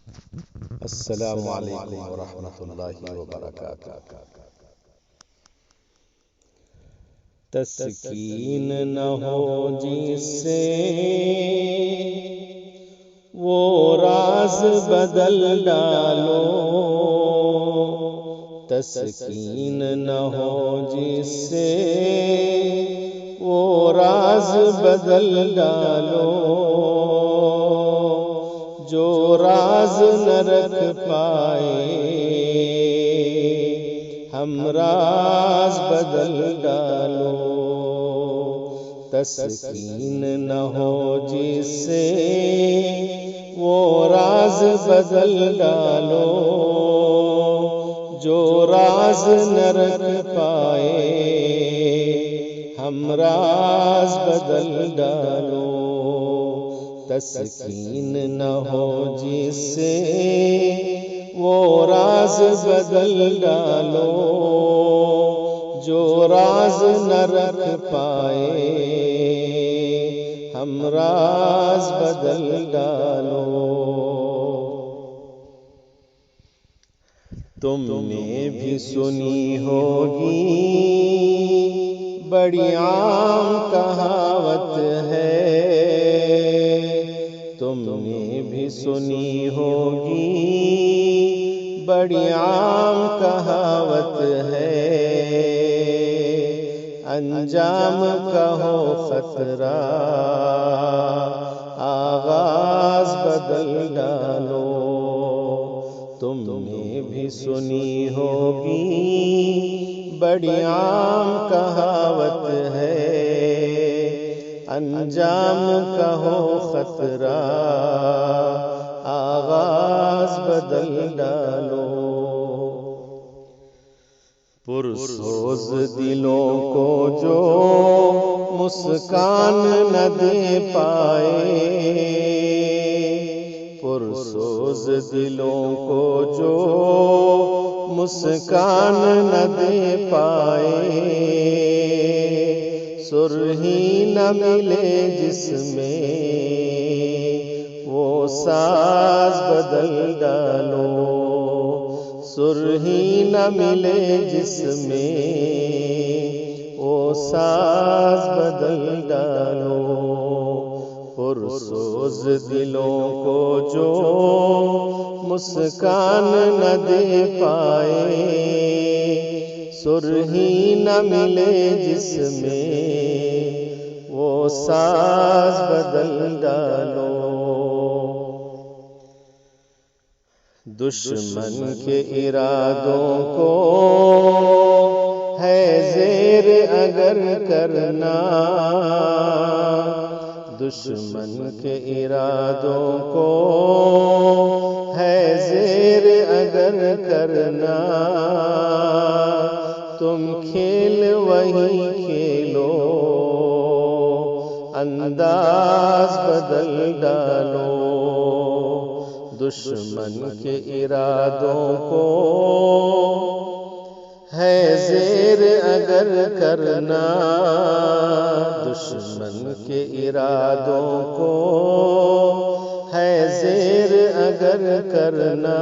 السلام علیکم ورحمۃ اللہ وبرکاتہ۔ تسکین نہ ہو جس سے وہ راز بدل ڈالو، تسکین نہ ہو جس سے وہ راز بدل ڈالو، جو راز نہ رکھ پائے ہم راز بدل ڈالو، تسکین نہ ہو جس سے وہ راز بدل ڈالو، جو راز نہ رکھ پائے ہم راز بدل ڈالو، تسکین نہ ہو جس سے وہ راز بدل ڈالو، جو راز نہ رکھ پائے ہم راز بدل ڈالو۔ تم نے بھی سنی ہوگی بڑی عام کہاوت ہے، تم نے بھی سنی ہوگی بڑی عام کہاوت ہے، انجام کا ہو خطرہ آغاز بدل ڈالو، تم نے بھی سنی ہوگی بڑی عام کہاوت ہے، انجام کا ہو خطرہ آغاز بدل ڈالو، پرسوز دلوں کو جو مسکان نہ دے پائے، پرسوز دلوں کو جو مسکان نہ دے پائے، سرہی نہ ملے جس میں وہ ساز بدل ڈالو، سرہی نہ ملے جس میں وہ ساز بدل ڈالو، پرسوز دلوں کو جو مسکان نہ دے پائے، سرہی نہ ملے جس میں وہ ساز بدل ڈالو، دشمن کے ارادوں کو ہے زیر اگر کرنا، دشمن کے ارادوں کو ہے زیر اگر کرنا، تم کھیل وہی کھیلو انداز بدل ڈالو، دشمن کے ارادوں کو ہے زیر اگر کرنا، دشمن کے ارادوں کو ہے زیر اگر کرنا،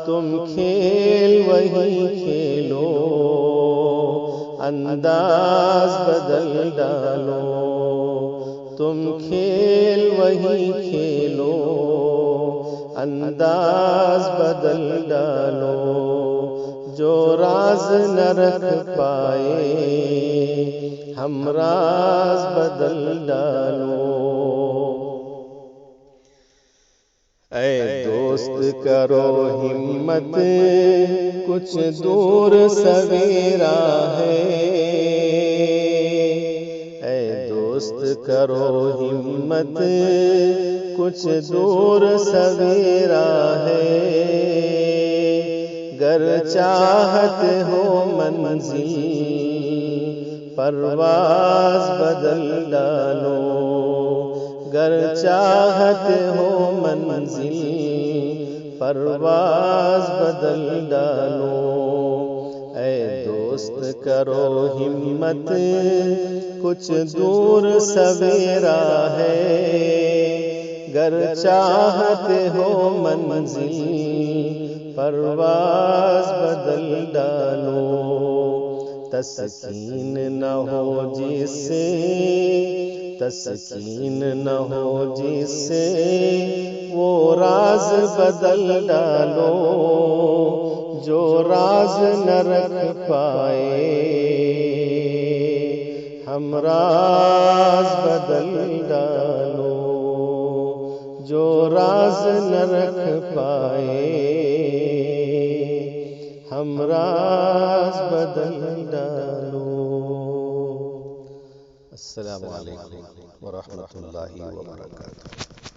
تم کھیل وہی کھیلو انداز بدل ڈالو، تم کھیل وہی کھیلو انداز بدل ڈالو، جو راز نہ رکھ پائے ہم راز بدل ڈالو، اے دوست کرو ہمت کچھ دور سویرا ہے، اے دوست کرو ہمت کچھ دور سویرا ہے، گر چاہت ہو منزل پرواز بدل ڈالو، گر چاہت ہو منزل پرواز بدل ڈالو، اے دوست کرو ہمت کچھ دور سویرا ہے، گر چاہتے ہو منزل پرواز بدل ڈالو، تسکین نہ ہو جس سے، تسکین نہ ہو جس سے وہ راز بدل ڈالو، جو راز نہ رکھ پائے ہم راز بدل ڈالو، جو راز نہ رکھ پائے ہم راز بدل ڈالو۔ السلام علیکم ورحمۃ اللہ وبرکاتہ۔